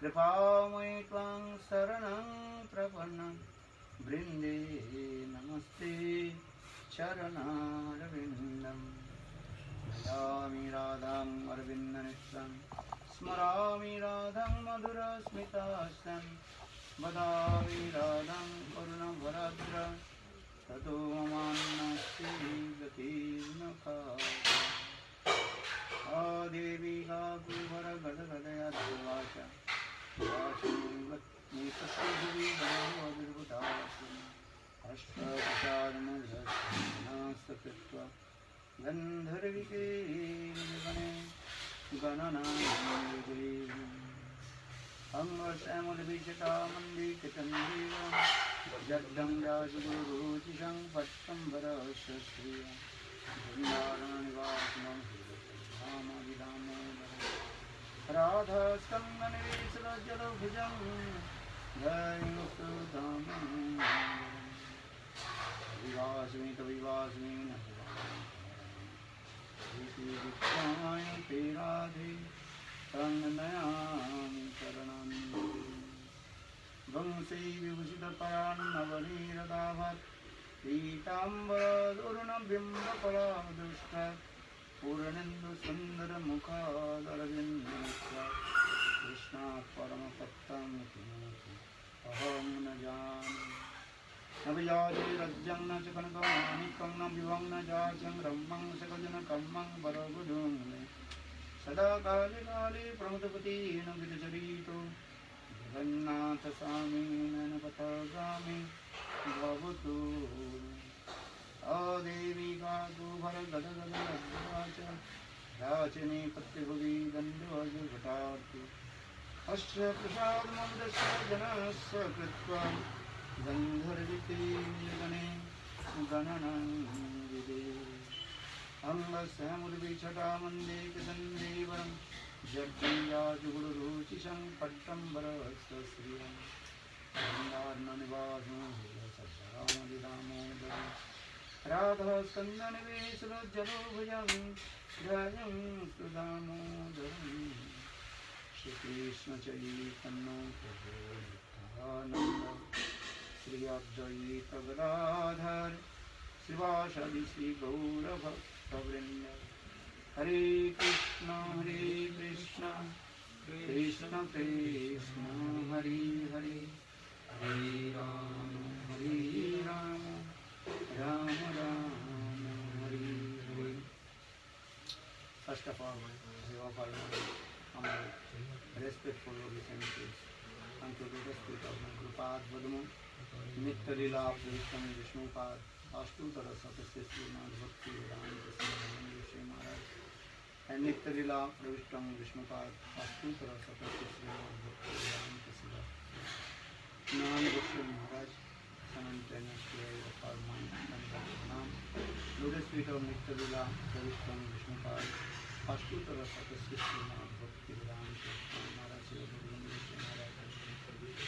कृपामयि त्वां शरणं प्रपन्नं वृन्दे नमस्ते चरणारविन्दम् भजामि राधां अरविन्दनेत्रं स्मरामि राधां मधुरस्मितास्तं वदामि राधां करुणभराद्र ततो ममान्नास्ति गतिर्नखा देवी गाकुभरगदगदया देवाच वाचनिवत्निसस्यभुवि गणोऽविर्भुतासु अष्टदशार्णधस्नास्तकृत्वा गन्धर्विके गणे गणनायके अङ्गश्यामलविजटामन्दितचन्द्रेव जड्डं राजगुरुचिषं पट्टम्बरस्य श्रियं वृन्दारण्यवासनं राधास्कन्दनिवेशलज्जलभुजं जयमुक्तधामं विवास्मि तविवास्मि न विद्याय ते राधे तन्नयामि शरणानि वंशे विभूषितपरान्नवनीरदाभत् पीताम्बरदुर्णबिम्बफलादुष्ट पूर्णेन्दुसुन्दरमुखादरविन्दनेत्र कृष्णात् परमपत्तं किमपि अहं न जाने न विजाते रज्जं न च कनकमाणिक्यं न विभं न जाचं ब्रह्मं सकजनकर्मं वरगुरुं मे सदा काले काले प्रमुदपति न विचरितो जगन्नाथ स्वामी नयनपथगामी भवतु देवी गातु भरगदगदगदवाच याचने पत्यभुवि दण्डवज्रघटार्तु अस्य प्रसादममृतस्य जनस्य कृत्वा गन्धर्विते गणे गणनं विदे अङ्गस्यामुर्विछटामन्देकसन्देवरं जड्डं याजुगुरुरुचिशं पट्टम्बरस्य श्रियं वृन्दारण्यनिवासं सदामदिदामोदरं राधास्कन्दनिवेशलोज्जलोभुजं ध्यानं सुदामोदरं श्रीकृष्णचैतन्य प्रभो नित्यानन्द श्री अद्वैत गदाधर शिवासादि श्री गौरभक्तवृन्द हरे Krishna Krishna Krishna Hare Hare Hare Ram Ram Ram Hare Hare. First of all, we offer our respectful obeisances unto the feet of my Gurupad Vadamo, Nitya Lila Prishtam Vishnupad, Ashtutara Satasya Srimad Bhakti Vedanta Sri Maharaj, and Nitya Lila Prishtam Vishnupad, Ashtutara Satasya Srimad Bhakti Vedanta Sri Nand Bhakti Maharaj, simultaneously of our mind and Nam, Lotus feet of Nitya Lila Prishtam Vishnupad, Ashtutara Satasya Srimad Bhakti Vedanta Sri Maharaj,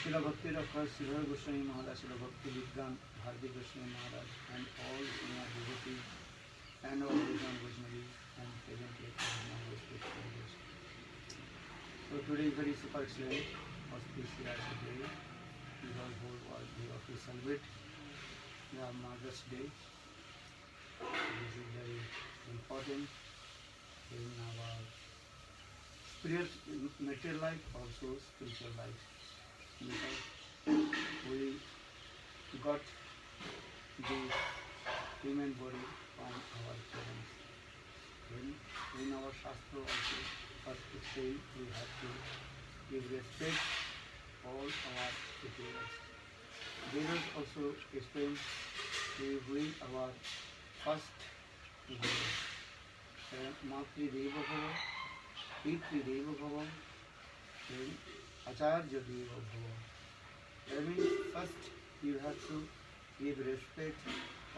Srila Bhakti Rakhar, Srila Goswami Maharaj, Srila Bhakti Vikrant, Bharati Goswami Maharaj, and all senior devotees and all Vishnu Vaishnavis and presently my respectful guests. So today is very super excellent, auspicious day. Because whole world we have to celebrate the Mother's Day. This is very important in our spiritual, material life, also spiritual life. Because we got the human body from our parents. In our Shastra also, first it says we have to give respect all our superiors. Vedas also explain we bring our first Guru. Matri Deva Bhava, Pitri Deva Bhava, then Acharya Deva Bhava. That means first you have to give respect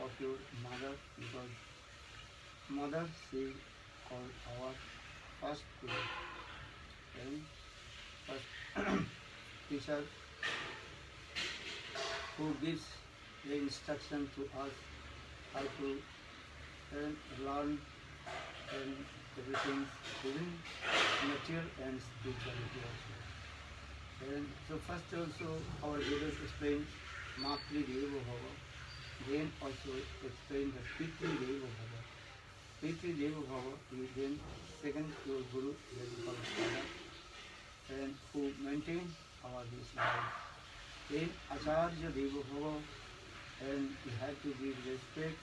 of your mother, because mother she called our first Guru. Then first teacher who gives the instruction to us how to learn and everything, even material and spirituality also. And so first also our Vedas explain Matri Deva Bhava, then also explain the Pitri Deva Bhava. Pitri Deva Bhava is then second your Guru, that is called Father, and who maintain our this life. Then Acharya Deva Bhava, and we have to give respect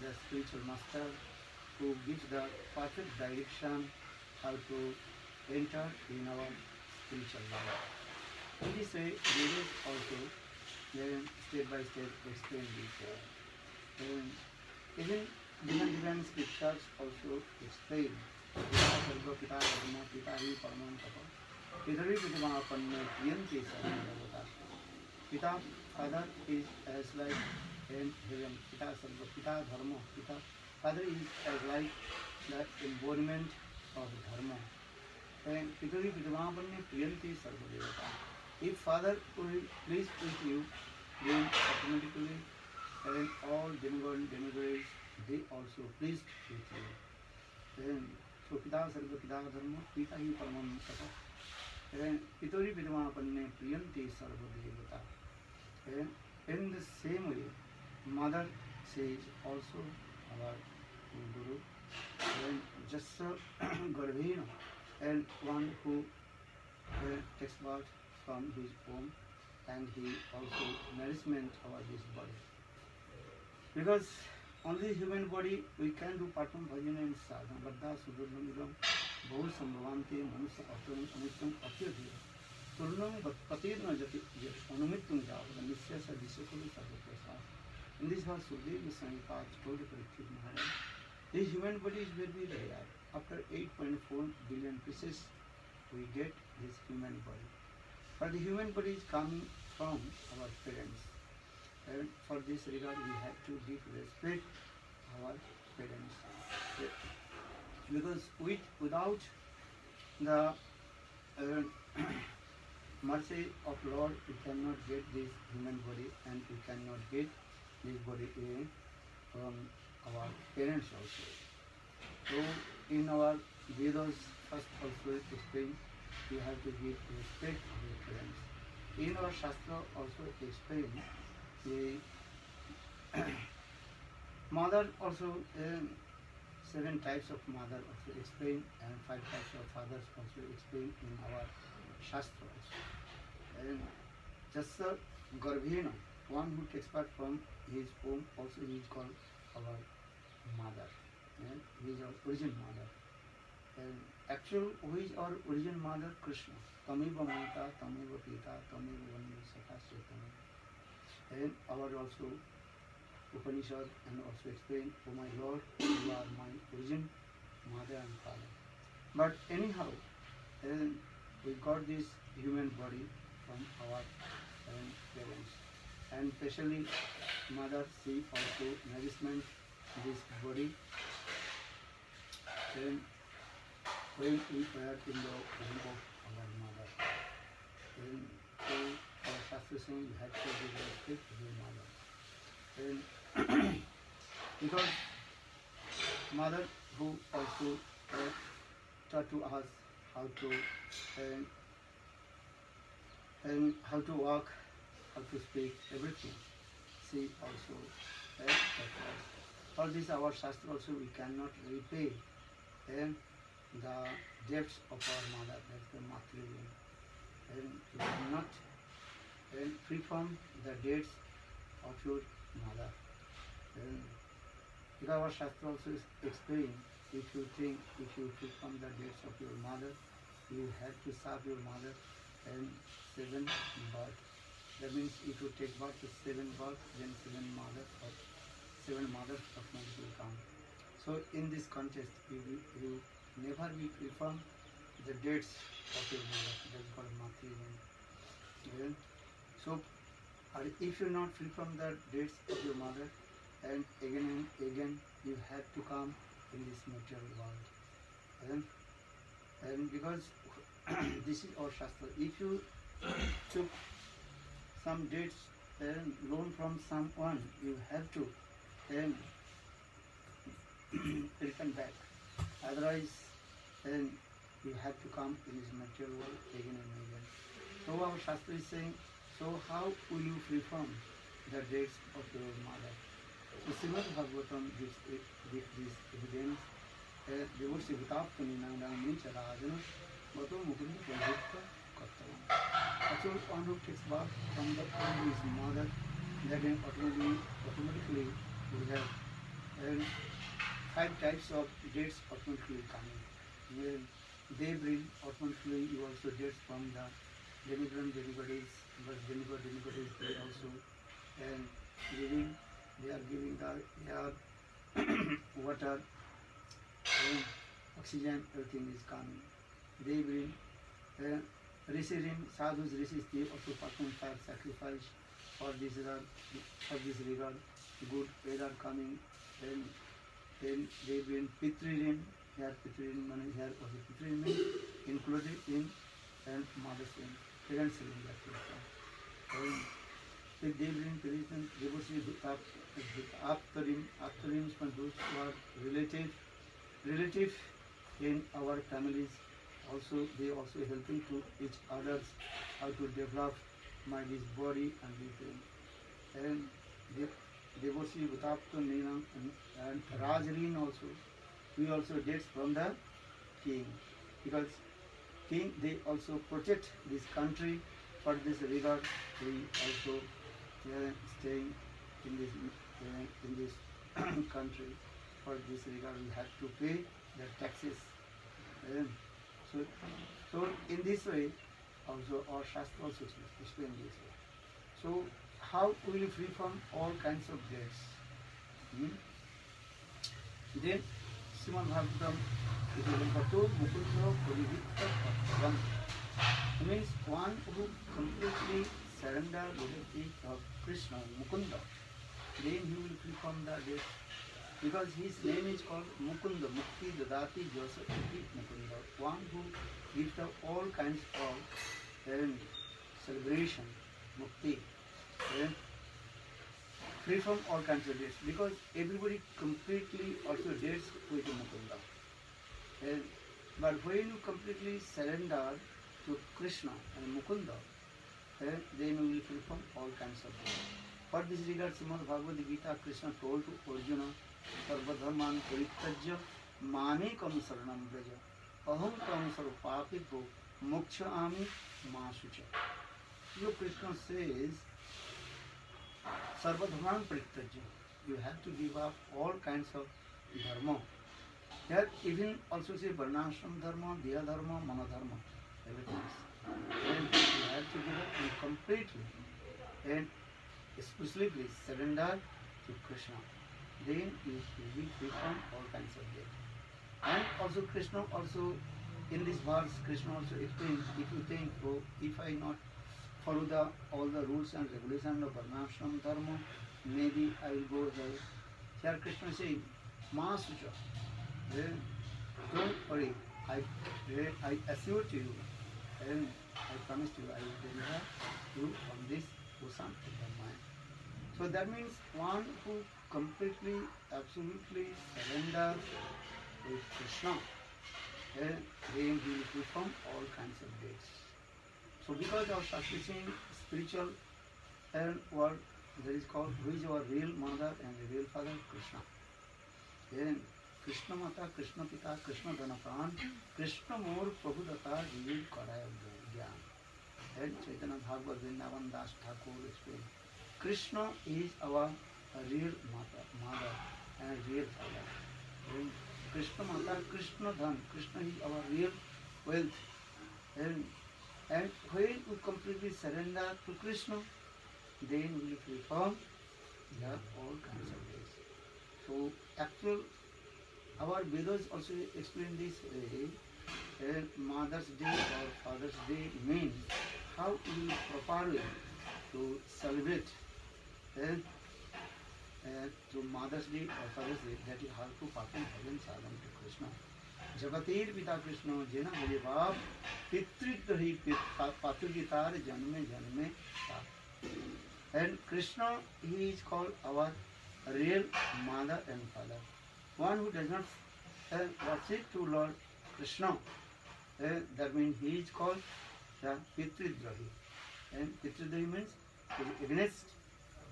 the spiritual master who gives the perfect direction how to enter in our spiritual life. In this way, Vedas also then step by step explain this. And even different scriptures also explain Pita Sarva Pita Dharma Pita Hi Paramam Tapa Pidari Pitama Panna Priyanti Sarva Pita, Father is as like in heaven. Pita Sarva Pita Dharma Pita, Father is as like the embodiment of Dharma. And Pitari Pitama Panna Priyanti Sarva Devata. If Father will please with you, then automatically and all demigods, they also pleased with you. Then so Pita Sarva Pita Dharma Pita Hi Paramam Tapa. And Pitari Pitama Panna Priyanti Sarva Devata. And in the same way, Mother says also our Guru, and Jassa Garbhena, and one who takes birth from his womb, and he also nourishment our this body. Because only human body we can do perform bhajana and sadhana, Baddha Sudurvanidam, Bahu Sambhavante, Manusa Ataram, Anitam Atyadhira. Turnam Patirna Jati Anumittum Javada Nisyasa Disakulu Sarvaprasad. In this verse, Sukhdev Goswami told Parikshit Maharaj, this human body is very rare. After 8.4 billion pieces, we get this human body. But the human body is coming from our parents. And for this regard, we have to give respect our parents. Because without the mercy of Lord, we cannot get this human body, and we cannot get this body from our parents also. So in our Vedas, first also explain, we have to give respect to the parents. In our Shastra also explain the mother also, 7 types of mother also explain, and 5 types of fathers also explain in our Shastra also. And Jassa Garbhena, one who takes part from his home, also he is called our mother. And he is our origin mother. And actual, who is our origin mother? Krishna. Tamiva Mata, Tamiva Pita, Tamiva Vanyu Sakha Chaitanya. And our also Upanishad and also explain, oh my Lord, you are my origin mother and father. But anyhow, we got this human body from our parents. And especially mother, she also nourishment this body. Then when we were in the womb of our mother, then so our Shastra saying we had to give respect to the mother. Then because mother who also taught to us how to and how to walk, how to speak, everything. She also taught us. For this our Shastra also we cannot repay the debts of our mother, that's the Matrivya. And you cannot free from the debts of your mother. And because our Shastra also explain, if you think, if you free from the debts of your mother, you have to serve your mother and 7 births. That means if you take birth to 7 births, then 7 mothers automatically come. So in this context, you never be free from the debts of your mother. That's called Matrivya. So if you're not free from the debts of your mother, and again you have to come in this material world. And because this is our Shastra, if you took some debts and loan from someone, you have to return back. Otherwise, then you have to come in this material world again and again. So our Shastra is saying, so how will you free from the dates of your mother? So Srimad Bhagavatam gives this evidence. Devotsi Vitapta Ninandam Mincha Rajana Vato Mukunda Pradhutta Kattavam. Actually, one who takes birth from the womb of his mother, then automatically we have five types of dates automatically coming. When they bring automatically you also dates from the demigrant demigods, but demigods they also and giving, they are giving the air, water, and oxygen, everything is coming. They bring receiving sadhus, rishis, they also perform fire sacrifice for this regard, good weather coming, then they bring pitrin, here pitrin money, here also pitrin means included in and mother's in, parents in that case. They bring Krishna, devotees after from those who are relative in our families. Also, they also helping to each others how to develop my this body and this. And devotees Bhutapta Nina and Rajrin also. We also dates from the king, because king they also protect this country. For this regard, we also staying in this country. For this regard, we have to pay the taxes. So, so in this way, also our Shastra also explain this way. So, how will you free from all kinds of debts? Then, Srimad Bhagavatam is Vato Mukunda Purivitta Patram. Means one who completely surrender to the feet of Krishna, Mukunda, then he will free from the death. Because his name is called Mukunda, Mukti Dadati Josati Mukunda. One who gives up all kinds of celebration, Mukti, free from all kinds of debts. Because everybody completely also debts with Mukunda. But when you completely surrender to Krishna and Mukunda, then we will free from all kinds of debts. For this regard, Srimad Bhagavad Gita, Krishna told to Arjuna, Sarvadharman Parityajya Mamekam Saranam Braja Aham Tam Sarvapapibho Mokshami Masucha. So Krishna says, Sarvadharman Parityajya, you have to give up all kinds of dharma. Here even also say Varnashram Dharma, Diya Dharma, Mana Dharma, everything. And you have to give up and completely and exclusively surrender to Krishna. Then you will be free from all kinds of death. And also Krishna also, in this verse, Krishna also explains, if you think, oh, if I not follow all the rules and regulations of Varnashram Dharma, maybe I will go there. Here Krishna is saying, Ma Sucha, don't worry, I assure to you, and I promise to you, I will deliver you from this ocean of the mind. So that means one who completely, absolutely surrenders with Krishna, then he will be free from all kinds of debts. So because of practicing spiritual world, that is called, who is our real mother and the real father? Krishna. Then Krishna Mata, Krishna Pita, Krishna Dhanapran, Krishna Mor Prabhudata Jivid Karaya Gyan. And Chaitanya Bhagavad Vrindavan Das Thakur explained, Krishna is our real mother and real father. And Krishna Mata, Krishna Dhan, Krishna is our real wealth. And when we completely surrender to Krishna, then we will free from all kinds of ways. So actual, our Vedas also explain this way, Mother's Day or Father's Day means how we properly to celebrate to Mother's Day or Father's Day, that is how to perform bhajan sadhana to Krishna. Jagatir Pita Krishna Jena Hari Bhav Pitridhi Patugitar Janme Janme Ta. And Krishna, he is called our real mother and father. One who does not worship to Lord Krishna, that means he is called the Pitridrahi. And Pitridrahi means against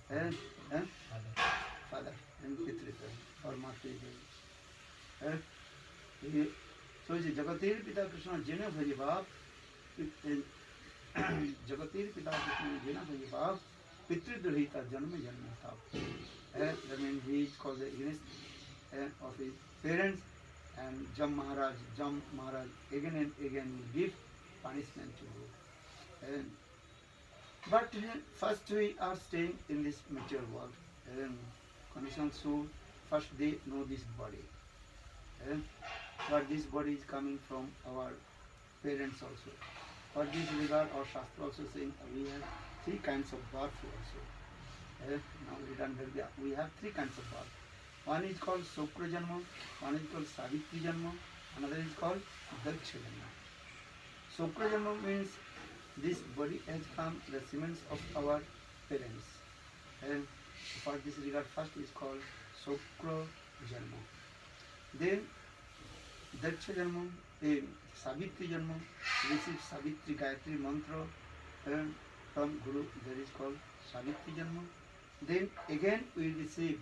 and father and Pitridrahi or Matridrahi. So Jagatir Pita Krishna Jena Bhajibhav Jagatir Pita Krishna Jena Bhajibhav Pitridrahita Janma Janma Thav. That means he is called the against of his parents, and Jam Maharaj again and again will give punishment to you. But first we are staying in this material world. Conditioned soul, first they know this body. But this body is coming from our parents also. For this regard, our Shastra also saying we have three kinds of birth also. Now we have three kinds of birth. One is called Sukra Janma, one is called Savitri Janma, another is called Daksha Janma. Sukra Janma means this body has come the semence of our parents. And for this regard, first is called Sukra Janma. Then Daksha Janma, Savitri Janma, receives Savitri Gayatri Mantra from Guru, that is called Savitri Janma. Then again we receive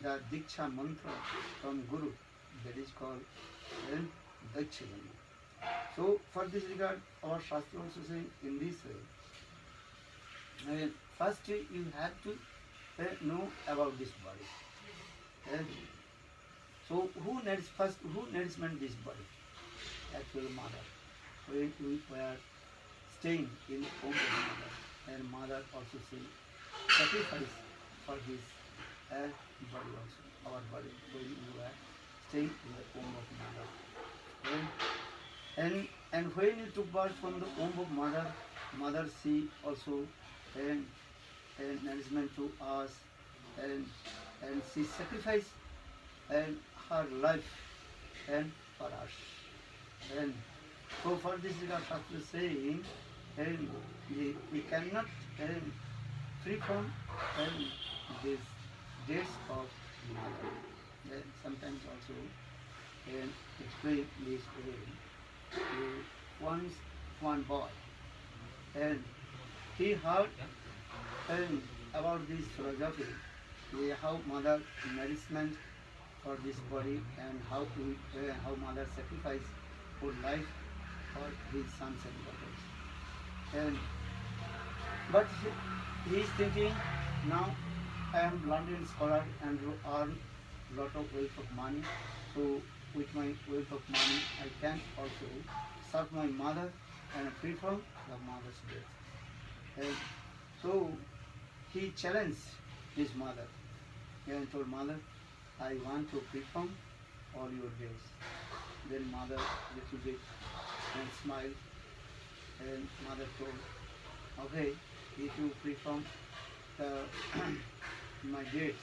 the Diksha mantra from Guru, that is called Daksha Janma. So for this regard, our Shastra also saying in this way. First you have to know about this body. So who nourishment this body? Actual mother. When we were staying in the home of mother, and mother also saying sacrifice for this body also, our body, when we were staying in the home of mother. And when you took birth from the womb of mother she also and nourishment to us, and she sacrificed and her life and for us. And so for this regard, Shastra is saying, and we cannot free from this death of mother. Then sometimes also explain this way. Once one boy, and he heard about this philosophy, how mother nourishment for this body, and how mother sacrifice for life for his sons and daughters. But he is thinking, now I am London scholar and earn lot of wealth of money, so with my wealth of money I can also serve my mother and free from the mother's death. And so he challenged his mother and told, mother, I want to free from all your days. Then mother little bit and smiled, and mother told, okay, if you free from my dates,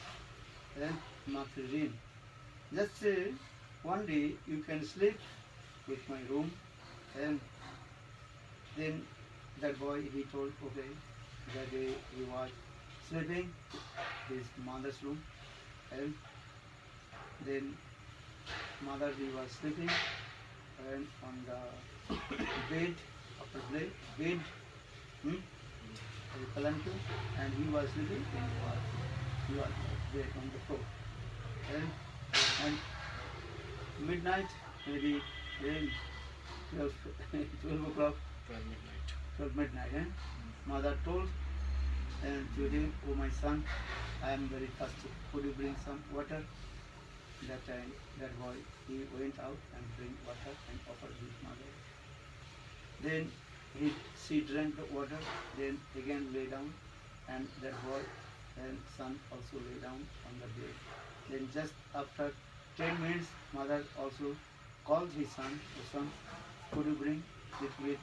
then Matrizin, just one day you can sleep with my room. And then that boy, he told, okay. That day he was sleeping in his mother's room, and then mother, he was sleeping and on the bed, upper bed, palanquin, and he was sleeping he was there on the floor. And midnight, maybe 12 o'clock, 12 midnight, mother told and to him, oh my son, I am very thirsty, could you bring some water? That time, that boy, he went out and bring water and offered his mother. Then she drank the water, then again lay down, and that boy and son also lay down on the bed. Then just after 10 minutes, mother also called his son, oh son, could you bring little bit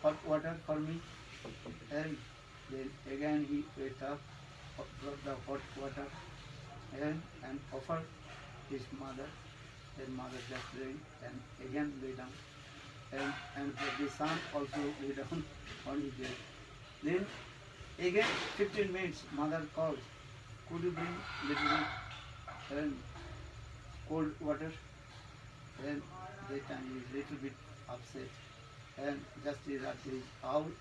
hot water for me? And then again he went up, brought the hot water and offered his mother. Then mother just drank and again lay down. And the son also lay down on his bed. Then again 15 minutes mother called, could you bring little bit cold water? Then that time he is little bit upset. and just as at his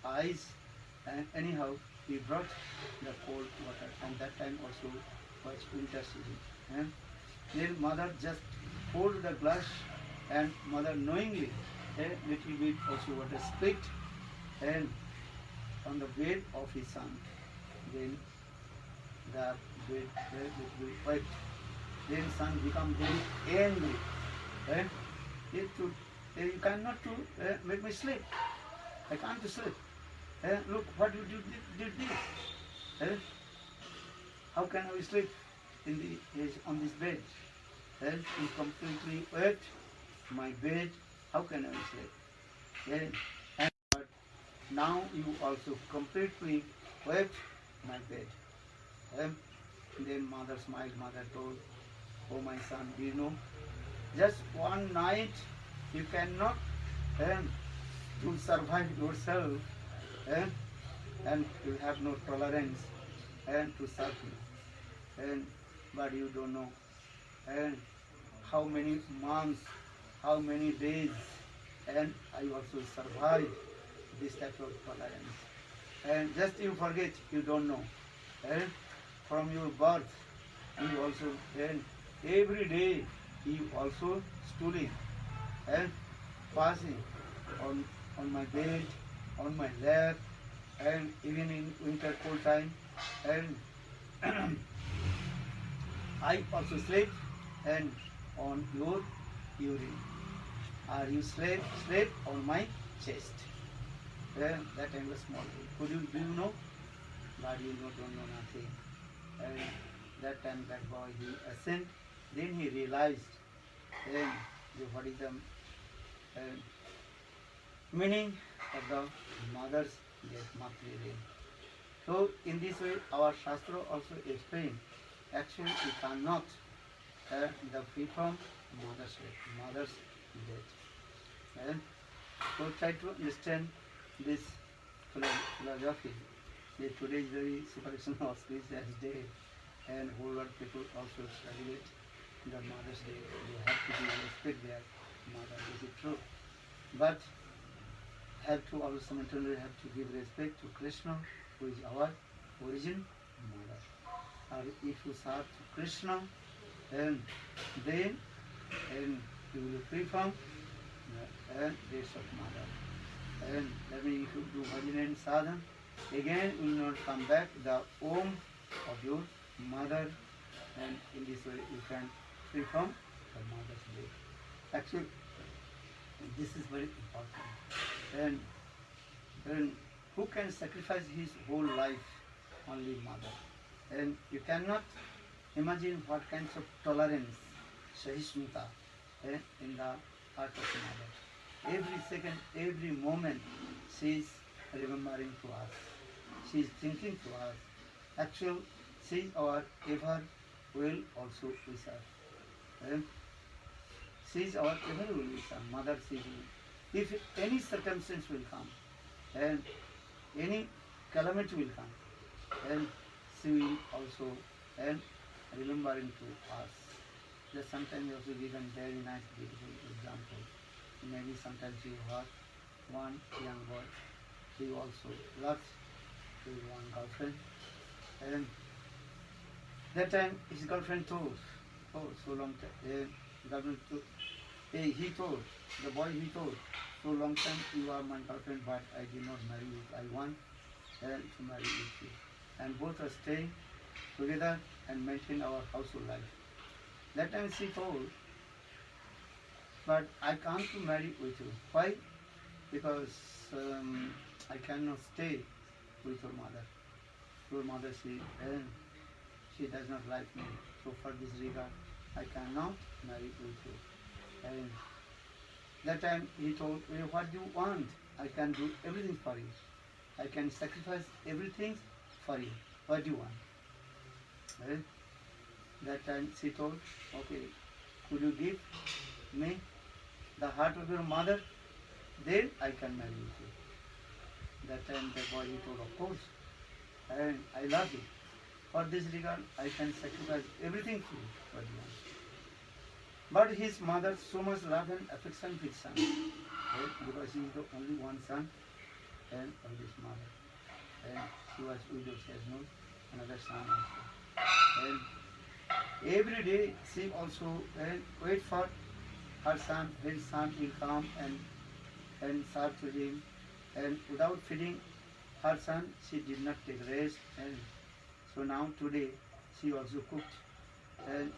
eyes, and anyhow he brought the cold water, and that time also was winter season. And then mother just poured the glass, and mother knowingly a little bit also water split and on the bed of his son. Then the bed little bit wet. Then son become very angry. And you cannot to make me sleep. I can't sleep. Look what you did this. How can I sleep on this bed? It's completely wet. My bed. How can I sleep? But now you also completely wet my bed. Then mother smiled. Mother told, "Oh my son, do you know? Just one night you cannot to survive yourself, and you have no tolerance to serve me. But you don't know how many months, how many days, and I also survived this type of tolerance. And just you forget, you don't know. From your birth, you also every day you also stooling and passing on my bed, on my lap, and even in winter cold time, and I also sleep and on your urine, or you sleep on my chest. That time was small. Do you know? But you don't know nothing. And that time that boy he ascended. Then he realized what is the meaning of the mother's death, Matri. So in this way, our Shastra also explain. Actually, we cannot the free from mother's death. And so try to understand this philosophy. Today is very celebration of Christmas Day, and whole world people also celebrate the Mother's Day. They have to be respect their mother. This is true, but have to also simultaneously have to give respect to Krishna, who is our origin mother. Or if you serve to Krishna, then you will be free from the death of mother. And that means if you do bhajan and sadhana, again you will not come back the womb of your mother, and in this way you can free from the mother's death. Actually, this is very important. And who can sacrifice his whole life? Only mother. And you cannot imagine what kinds of tolerance, sahishnita, in the heart of the mother. Every second, every moment, she is remembering to us. She is thinking to us. Actually, she is our ever will also with us. She is our ever will with us. Mother, she is. If any circumstance will come, and any calamity will come, and she will also remembering to us. Just sometimes you also given very nice, beautiful example. Maybe sometimes you have one young boy, he also loves his one girlfriend, and that time his girlfriend told, oh, so long time, he told, the boy he told, so long time you are my girlfriend, but I did not marry you. I want to marry with you. And both are staying together and maintain our household life. That time she told, but I can't to marry with you. Why? Because I cannot stay with your mother. Your mother, she does not like me. So for this regard, I cannot marry with you. And that time he told, well, what do you want? I can do everything for you. I can sacrifice everything for you. What do you want? Well, that time she told, okay, could you give me the heart of your mother? Then I can marry with you. That time the boy he told, of course, and I love you. For this regard, I can sacrifice everything for you. What do you want? But his mother so much love and affection with son. because he is the only one son of this mother. And she was widow, she has no another son also. And every day she also wait for her son, his son will come and serve to him. And without feeding her son, she did not take rest. And so now today she also cooked and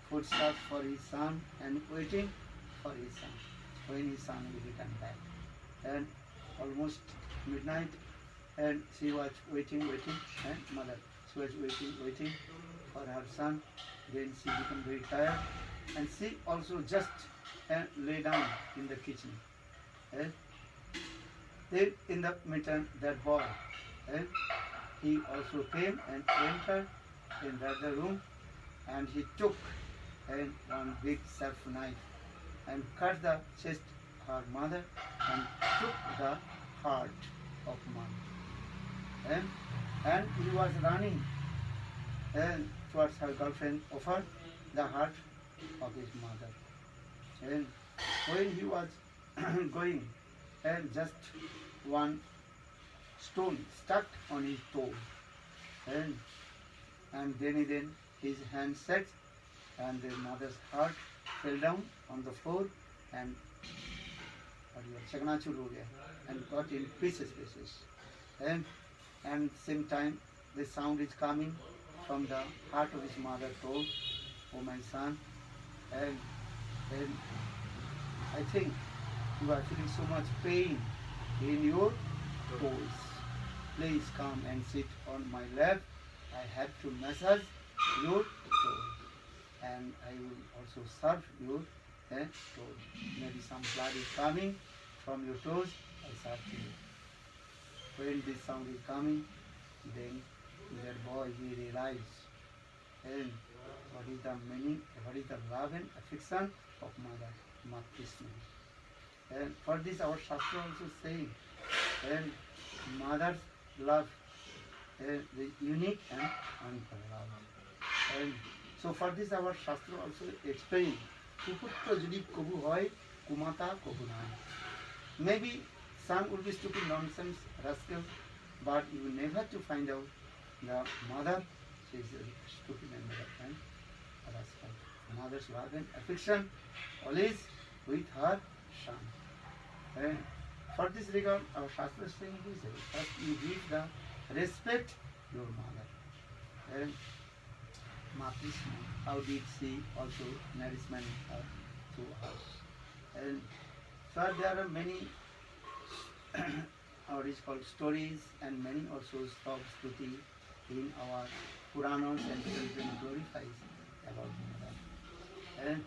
food stuff for his son and waiting for his son when his son will return back. And almost midnight, and she was waiting, and mother, she was waiting for her son. Then she became very tired, and she also just lay down in the kitchen. And then in the meantime, that boy, and he also came and entered in the room, and he took one big sharp knife and cut the chest of her mother and took the heart of mother. And he was running and towards her girlfriend, offered the heart of his mother. And when he was going, and just one stone stuck on his toe, and then his hand set, and the mother's heart fell down on the floor and चकनाचूर हो गया and got in pieces. And same time the sound is coming from the heart of his mother told, "Oh my son, and I think you are feeling so much pain in your toes. Please come and sit on my lap. I have to massage your toes, and I will also serve your toes. Maybe some blood is coming from your toes. I serve to you." When this sound is coming, then that boy he realized and what is the meaning, what is the love and affection of Mother Krishna. And for this our Shastra also saying, and mother's love is unique and unparalleled. And so for this our Shastra also explain, Kuputra jodi kobu hoy, kumata kobu nai. Maybe some will be stupid nonsense, rascal, but you will never to find out the mother, she is stupid and rascal. Mother's love and affection always with her son. And for this regard, our Shastra is saying this: first you give the respect your mother. And Ma Krishna, how did she also nourishment to us? And so there are many what is called stories and many also of Stuti in our Puranas and children glorifies about mother. And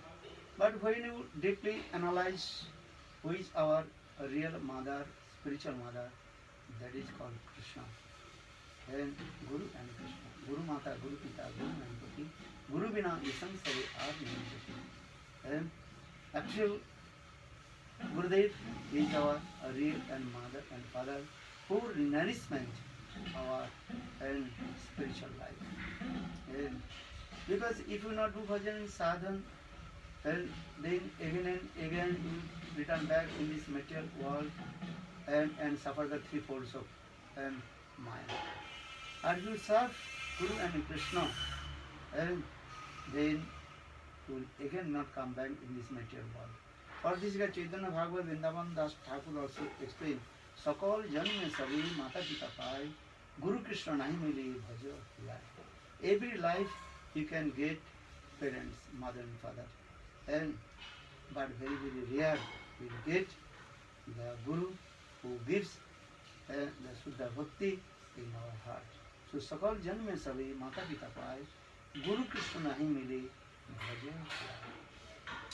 but when you deeply analyze who is our real mother, spiritual mother, that is called Krishna. And Guru and Krishna. Guru Mata, Guru Pita, Guru Nanpati, Guru Bina Yasang Sare are Nanpati. And actual Gurudev is our real and mother and father who nourishment our and spiritual life. And because if you not do bhajan and sadhan, then again and again you return back in this material world and suffer the three folds of Maya. And you serve Guru and Krishna, and then you will again not come back in this material world. For this Chaitanya Bhagavad Vrindavan Das Thakur also explained, Sakal Janme Savi Mata Pita Pai, Guru Krishna Nahi Mili Bhajo Lai. Every life you can get parents, mother and father. And but very, very rare we get the Guru who gives the Suddha Bhakti in our heart. So Sakal Janme Savi Mata Pita Pai, Guru Krishna Nahi Mili Bhajo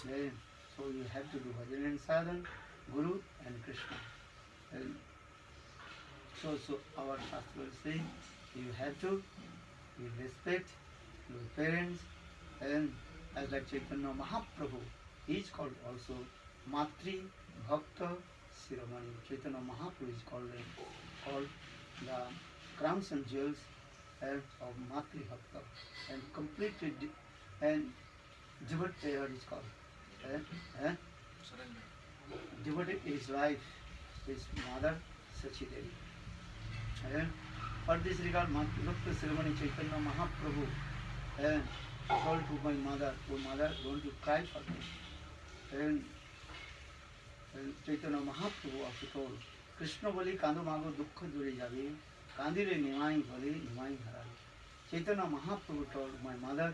Lai. So you have to do bhajan and sadhan, Guru and Krishna. And so our Shastra is saying you have to respect your parents, and as like Chaitanya Mahaprabhu, he is called also Matri Bhakta Shiromani. Chaitanya Mahaprabhu is called the crowns and jewels of Matri Bhakta, and completely and Jivat is called. devoted his life, his mother Sachi Devi. And for this regard, Bhakti Ceremony Chaitanya Mahaprabhu and told to my mother, "Oh mother, don't you cry for me." And Chaitanya Mahaprabhu also told, "Krishna boli kando mago dukkha dure jabe, kandile nimai bole nimai harale." Chaitanya Mahaprabhu told my mother,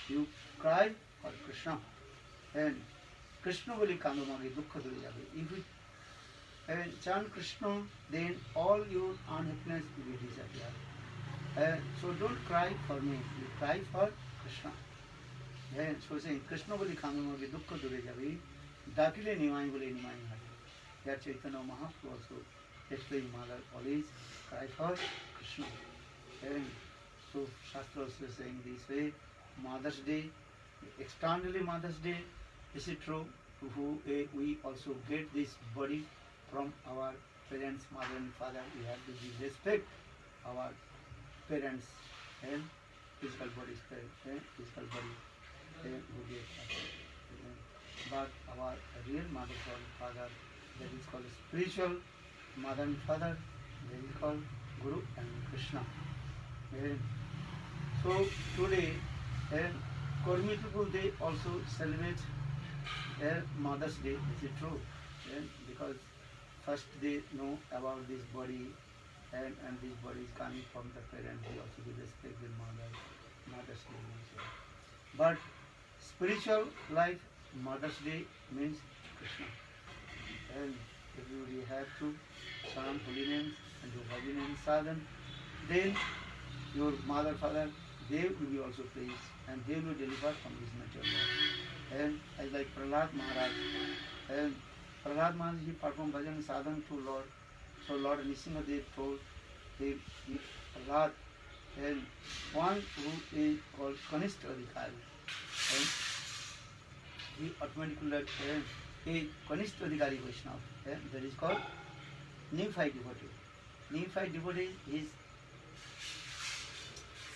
"You cry for Krishna, and Krishna boli kando mago dukkha dure jabe." If you chant Krishna, then all your unhappiness will disappear. So don't cry for me, you cry for Krishna. So saying Krishna boli kando mago dukkha dure jabe, dakile nimai bole nimai harale. That Chaitanya Mahaprabhu also explained mother always cry for Krishna. And so Shastra also saying this way, Mother's Day, externally Mother's Day, is it true? We also get this body from our parents, mother and father. We have to give respect our parents and physical body, physical body who get us. But our real mother and father, that is called spiritual mother and father, that is called Guru and Krishna. And so today, Kormi people, they also celebrate their Mother's Day. Is it true? Because first they know about this body, and this body is coming from the parents. They also give respect their Mother's Day. Also. But spiritual life, Mother's Day means Krishna. And if you have to chant holy names and do bhajan and sadhan, then your mother, father, they will be also pleased, and they will deliver from this material world. And as like Prahlad Maharaj, and Prahlad Maharaj, he performed bhajan and sadhan to Lord. So Lord Nrsimhadev told him, Prahlad, and one who is called Kanishta Adhikari, and he automatically a Kanishta Adhikari Vaishnava, that is called Neophyte devotee. Neophyte devotee is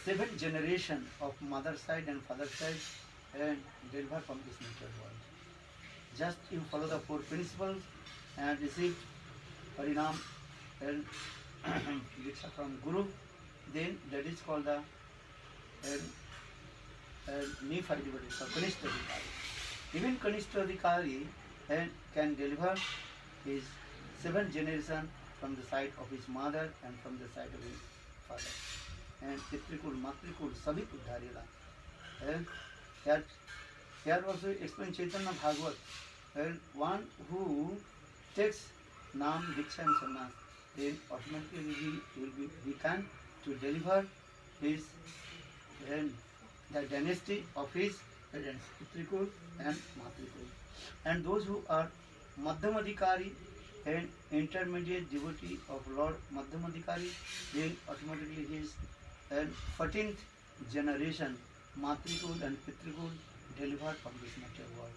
7th generation of mother side and father side, and deliver from this material world. Just you follow the 4 principles and receive Harinam and Diksha from Guru, then that is called the Neophyte devotee, so Kanishta Adhikari. Even Kanishta Adhikari can deliver his 7th generation from the side of his mother and from the side of his father. And Pitrikul, Matrikul, Sabhi Uddharila. And here also explain Chaitanya Bhagavat. And one who takes Nam, Diksha and Sannyas, then automatically he can to deliver his and the dynasty of his parents, Pitrikul and Matrikul. And those who are Madhyamadhikari and intermediate devotee of Lord Madhyamadhikari, then automatically his and 14th generation Matrikul and Pitrikul delivered from this material world.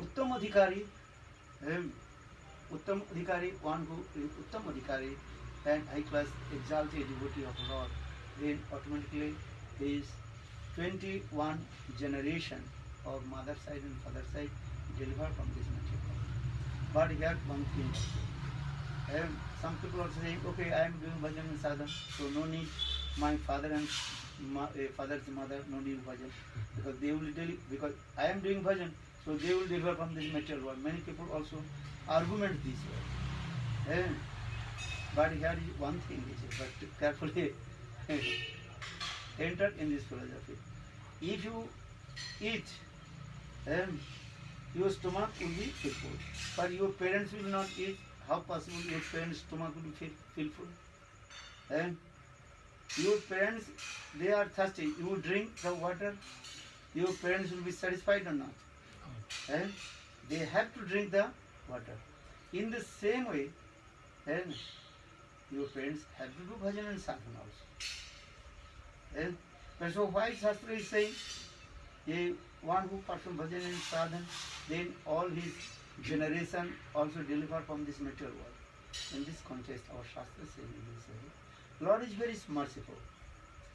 Uttam Adhikari, one who is Uttam Adhikari and high class exalted devotee of Lord, then automatically his 21 generation of mother side and father side delivered from this material world. But here one thing. Some people are saying, okay, I am doing bhajan and sadhan, so no need my father and father's mother, no need bhajan, because they will because I am doing bhajan, so they will deliver from this material world. Many people also argument this way. But here is one thing, but carefully enter in this philosophy. If you eat, your stomach will be full, but your parents will not eat. How possible your parents' stomach will be full? And your parents, they are thirsty. You drink the water, your parents will be satisfied or not? And they have to drink the water. In the same way, and your parents have to do bhajan and sadhana also. And so why Shastra is saying, one who performs bhajan and sadhana, then all his generation also deliver from this material world. In this context, our Shastra says in this way, Lord is very merciful.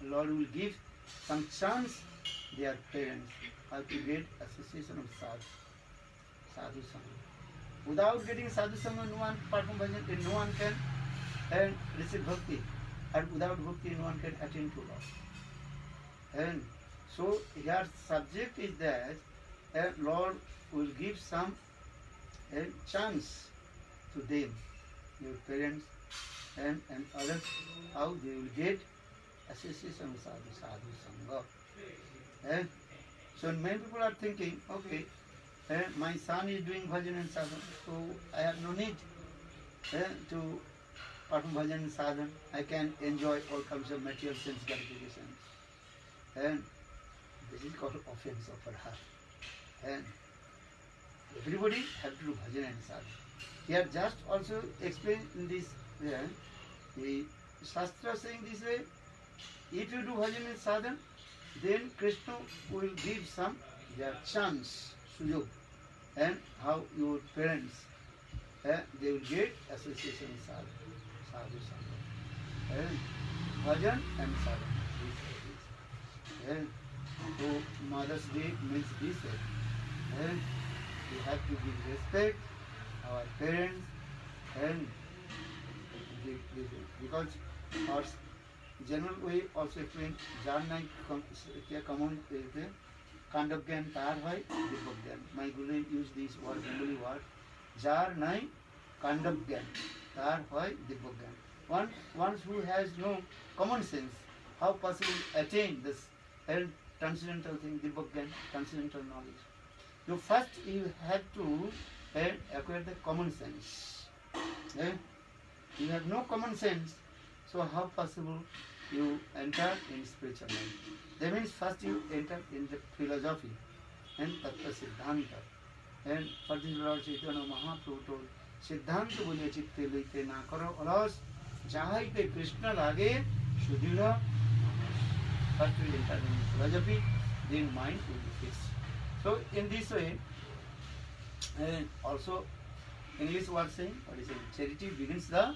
Lord will give some chance their parents how to get association of sadhu. sadhu sangha. Without getting sadhu sangha, no one perform bhajan, no one can receive bhakti, and without bhakti, no one can attain to Lord. And so here subject is that Lord will give some chance to them, your parents and others, how they will get association with sadhu sangha. And so many people are thinking, okay, my son is doing bhajan and sadhana, so I have no need to perform bhajan and sadhana. I can enjoy all kinds of material sense gratification. And this is called offense of our heart. And everybody have to do bhajan and sadhana. Here just also explain in this, the Shastra saying this way, if you do bhajan and sadhana, then Krishna will give some their chance, sujog, and how your parents, they will get association with sadhu sangha. And bhajan and sadhana. And so Mother's Day means this way. And we have to give respect our parents and because our general way also explain jar nai common kandok gyan tar hoy dibok gyan. My Guru used this word, Bengali word, jar nai kandok gyan tar hoy dibok gyan. One who has no common sense, how possible attain this transcendental thing, dibok gyan, transcendental knowledge. So first you have to acquire the common sense. You have no common sense, so how possible you enter in spiritual life? That means first you enter in the philosophy and Tattva Siddhanta. And for this Lord Chaitanya Mahaprabhu told, Siddhanta bole chitte lite na karo alas, jahaite Krishna lage sudhira. First you enter in philosophy, then mind will be fixed. So in this way, also English word saying, what is it? Charity begins the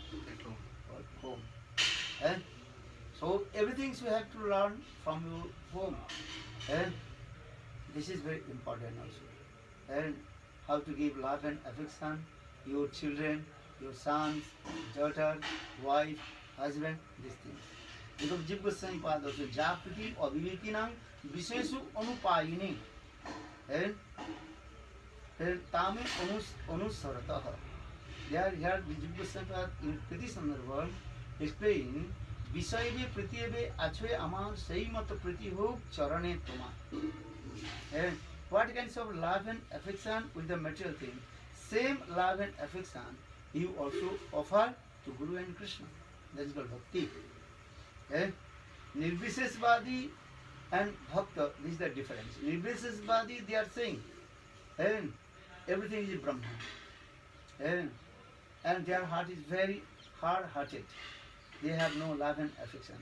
home. And so everything you have to learn from your home. And this is very important also. And how to give love and affection, your children, your sons, daughter, wife, husband, these things. Because Jiva Goswami Pada also, Japriti Abhivekinam Vishesu Anupayini. And Tame Anusarataha. There here Jiva Goswami Pada in Kriti Sandarbha explain Visayve Pritiyave Achwe Amar Saimata Priti Hok Charane Toma. And what kinds of love and affection with the material thing? Same love and affection you also offer to Guru and Krishna. That is called Bhakti. Nirvisheshvadi and Bhakta, this is the difference. Nirvisheshvadi, they are saying, and everything is Brahman. And their heart is very hard-hearted. They have no love and affection.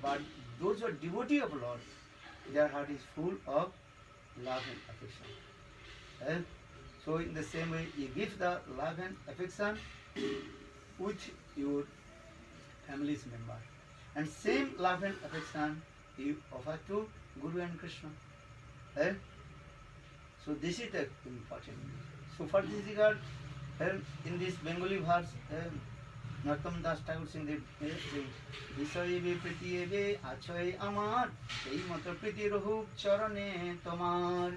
But those who are devotee of Lord, their heart is full of love and affection. So in the same way, you give the love and affection with your family's member. And same love and affection you offer to Guru and Krishna. So this is the important. So for this regard, in this Bengali verse, Narottam Das Thakur sing the Visayave Pritiyave Achai Amar Sei Matra Priti Ruhup Charane Tomar.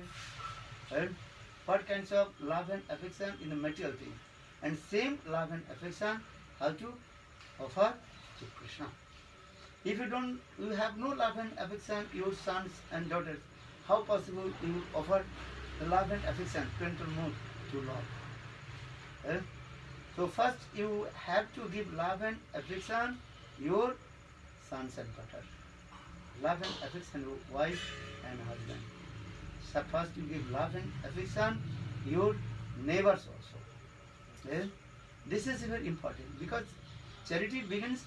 What kinds of love and affection in the material thing? And same love and affection how to offer to Krishna. If you have no love and affection, your sons and daughters, how possible you offer the love and affection, parental mood to Lord? So first you have to give love and affection your sons and daughters. Love and affection your wife and husband. So first you give love and affection your neighbors also. This is very important because charity begins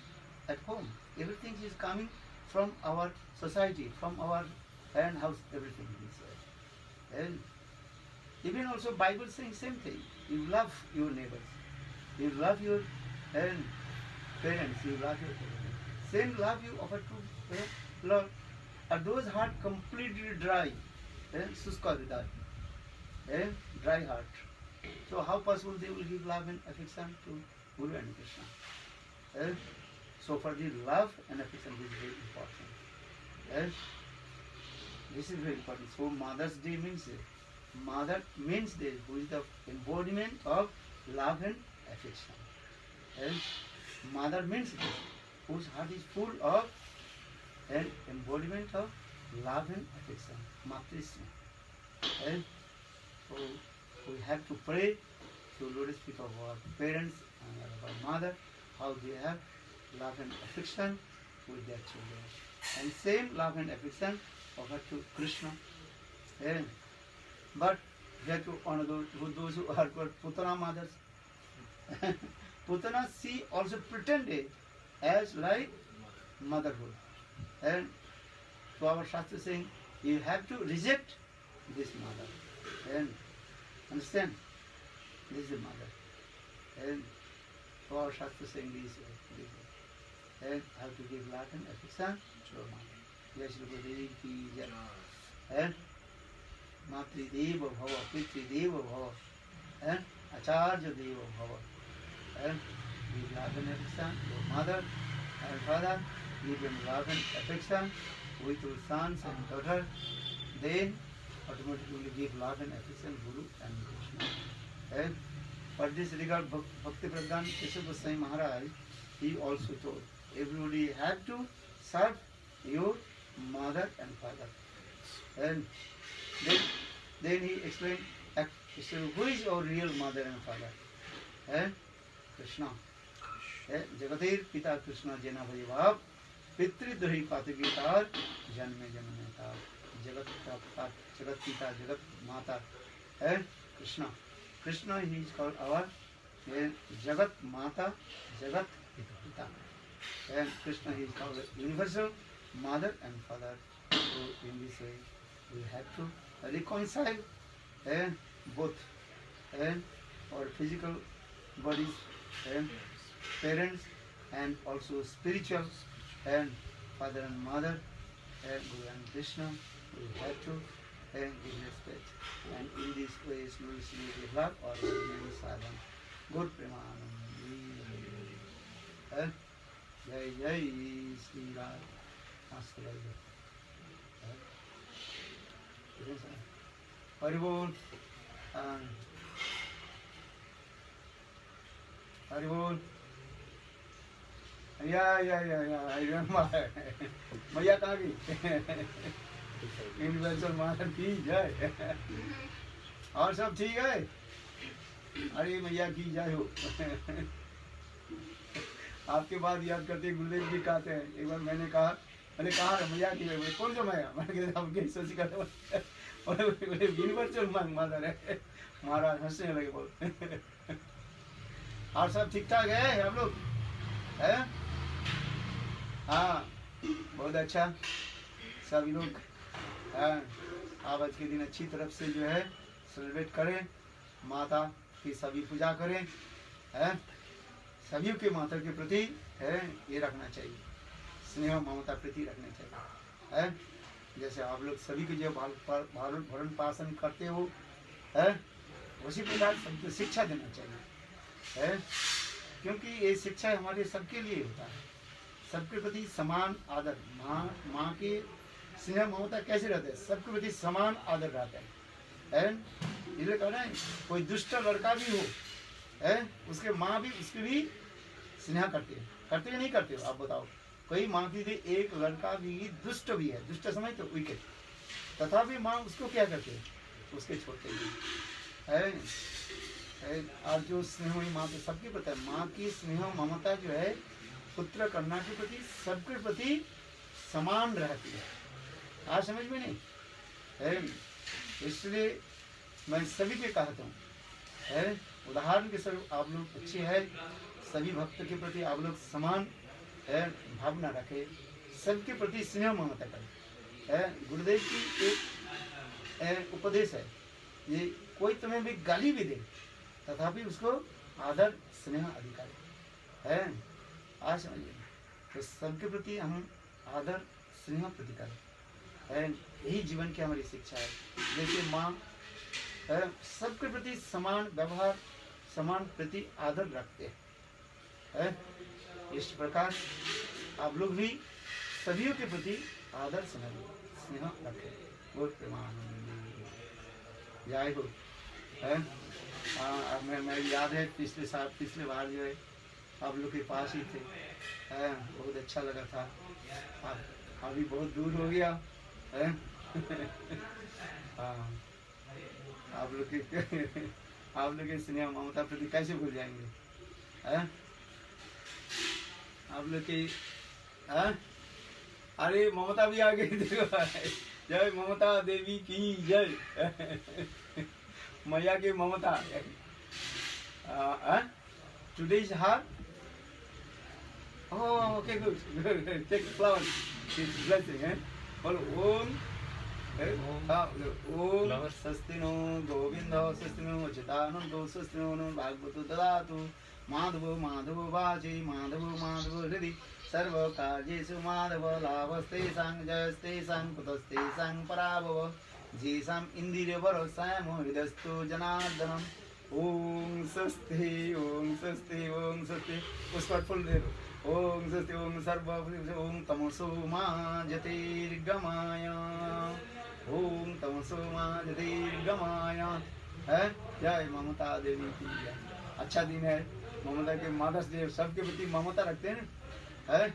at home. Everything is coming from our society, from our house, everything is there. And even also Bible saying same thing. You love your neighbors. You love your parents. You love your parents. Same love you offer to Lord. Are those heart completely dry? Suska Hridaya. a dry heart. So how possible they will give love and affection to Guru and Krishna? Eh? So for the love and affection, this is very important. Eh? This is very important. So Mother's Day means Mother means this, who is the embodiment of love and affection. And Mother means this, whose heart is full of an embodiment of love and affection. Matrisma. And so we have to pray to Lotus feet of our parents and our mother, how they have love and affection with their children. And same love and affection offered to Krishna. And, but we have to honor those who are called Putana mothers. Putana, she also pretended as like motherhood. And so our Shastra saying, you have to reject this mother. And understand? This is the mother. And so our Shastra saying this way. And have to give love and affection to our mother. Jai Shri Gurudev ki jai. And Matri Deva Bhava, Pitri Deva Bhava, and Acharya Deva Bhava. And give love and affection to your mother and father. Give them love and affection with your sons and daughters. Then automatically give love and affection Guru and Krishna. And for this regard, Bhakti Pradhan Keshav Goswami Maharaj, he also told, everybody have to serve your mother and father. And then he explained, who is our real mother and father? And Krishna. Jagatir Pita Krishna Jena Bhajibhav Pitri Duri Patigitar Janme Janmetar Jagat Pita Jagat Mata and Krishna. Krishna, he is called our Jagat Mata, Jagat Pita. And Krishna, he is called the universal mother and father. So in this way we have to reconcile both and our physical bodies and parents and also spiritual and father and mother and Guru and Krishna. We have to give respect. And in this way, slowly develop our remain sadhan. Good Premanam. And Jai Jai Sri Ram. Haribol. Haribol. Yeah, I remember. Maya कहाँ गई? Universal माता की जय। और सब ठीक है? अरे मैया की जय हो। आपके बाद याद करते गुरुदेव जी कहते हैं, एक बार मैंने कहा मैया की जय, कौन सा मैया? मैंने कहा आपके सोची का यूनिवर्सल माता है। महाराज हंसने लगे बहुत। और सब ठीक ठाक है हम लोग? है? हाँ, बहुत अच्छा। सभी लोग आज के दिन अच्छी तरफ से जो है सेलिब्रेट करें, माता की सभी पूजा करें, सभी के माता के प्रति ये रखना चाहिए, स्नेह ममता प्रति रखना चाहिए। जैसे आप लोग सभी के जो भरण पोषण करते हो, उसी प्रकार सबको शिक्षा देना चाहिए, क्योंकि ये शिक्षा हमारे सबके लिए होता है। सबके प्रति समान आदर, माँ के स्नेह ममता कैसे रहते हैं? सबके प्रति समान आदर रहता है। इसलिए कह रहे हैं, कोई दुष्ट लड़का भी हो, उसके माँ भी उसकी भी स्नेह करती है। करते या नहीं करते हो? आप बताओ। कोई माँ की एक लड़का भी दुष्ट भी है, दुष्ट समझ तो विकेट, तथापि माँ उसको क्या करते है? उसके छोड़ते है। और जो स्नेह हुई माँ तो सबके प्रति है। माँ की स्नेह ममता जो है पुत्र कन्या के प्रति सबके प्रति समान रहती है। आज समझ में नहीं है? इसलिए मैं सभी के कहता हूँ, उदाहरण के स्वरूप आप लोग अच्छे हैं, सभी भक्त के प्रति आप लोग समान भावना रखें, सबके प्रति स्नेह ममता करें। गुरुदेव की एक उपदेश है, ये कोई तुम्हें भी गाली भी दे तथापि उसको आदर स्नेह अधिकार है। आज समझिए, तो सबके प्रति हम आदर स्नेह प्रति करें, यही जीवन की हमारी शिक्षा है। जैसे माँ सबके प्रति समान व्यवहार, समान प्रति आदर रखते हैं। इस प्रकार आप लोग भी सभी के प्रति आदर स्नेह रखें। बहुत प्रेमानंद जय हो। मैं याद है पिछले बार जो है आप लोग के पास ही थे, बहुत अच्छा लगा था। अभी बहुत दूर हो गया है। हाँ, आप लोग के स्नेह ममता प्रति कैसे भूल जाएंगे? आप लोग की अरे ममता भी आ गई देखो। जय ममता देवी की जय। मैया की ममता। Today is her. Oh, okay, good. Take the flower. It's blessing, eh? बोलो ओम। ओम स्वस्ति नो गोविंद स्वस्ति नो अच्युतानंदो स्वस्ति नो भागवतो ददातु माधवो माधवो वाचि माधवो माधवो हृदि सर्व कार्येषु माधव लाभस्तेषां जयस्तेषां कुतस्तेषां पराभव जेषाम् इन्द्रियवरो स्वयं हृदयस्थो जनार्दनम्। ओम स्वस्ति ओम स्वस्ति ओम स्वस्ति। उस पर फुल दे दो। ओम स्वस्ति ओम सर्व ओम तमसो मा ज्योतिर्गमय ओम तमसो मा ज्योतिर्गमय। है जय ममता देवी की जय। अच्छा दिन है ममता के, मदर्स डे। सबके प्रति ममता रखते हैं ना, है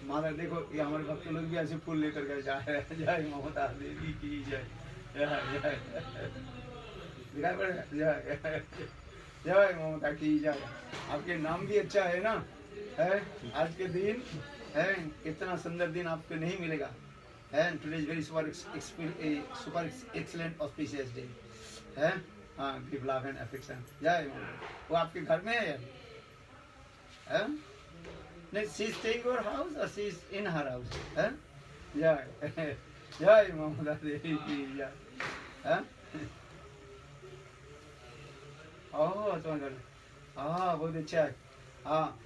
माता। देखो ये हमारे भक्त लोग भी ऐसे फूल लेकर के जा रहे हैं। जय ममता देवी की जय। जय दिखाई पड़ेगा। जय जय ममता की जय। आपके नाम भी अच्छा है ना, है आज के दिन है इतना सुंदर दिन आपको नहीं मिलेगा। है today is very super excellent auspicious day है। हाँ, गिव लव एंड अफेक्शन। जय ममता। वो आपके घर में है नहीं? She is staying your house और she is in her house है। जय जय ममता देवी की जय। ओह तुम्हारे हाँ बहुत अच्छा है। हाँ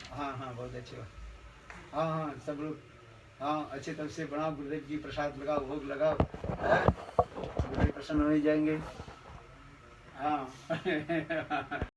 हाँ हाँ बहुत अच्छी बात। हाँ हाँ सब लोग हाँ अच्छे तरह से बनाओ। गुरुदेव की प्रसाद लगाओ, भोग लगाओ, गुरुदेव प्रसन्न हो जाएंगे। हाँ